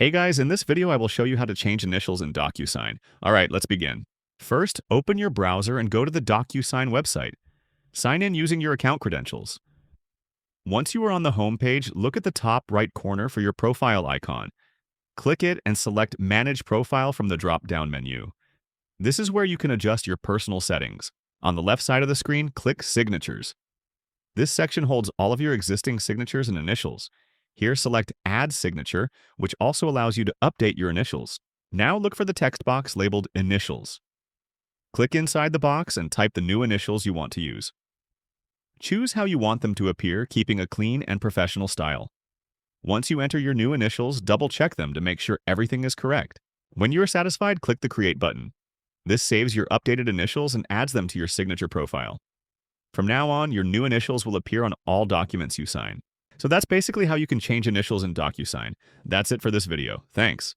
Hey guys, in this video I will show you how to change initials in Docusign. Alright, let's begin. First, open your browser and go to the Docusign website. Sign in using your account credentials. Once you are on the home page, look at the top right corner for your profile icon. Click it and select Manage Profile from the drop-down menu. This is where you can adjust your personal settings. On the left side of the screen, click Signatures. This section holds all of your existing signatures and initials. Here, select Add Signature, which also allows you to update your initials. Now look for the text box labeled Initials. Click inside the box and type the new initials you want to use. Choose how you want them to appear, keeping a clean and professional style. Once you enter your new initials, double-check them to make sure everything is correct. When you are satisfied, click the Create button. This saves your updated initials and adds them to your signature profile. From now on, your new initials will appear on all documents you sign. So that's basically how you can change initials in Docusign. That's it for this video. Thanks.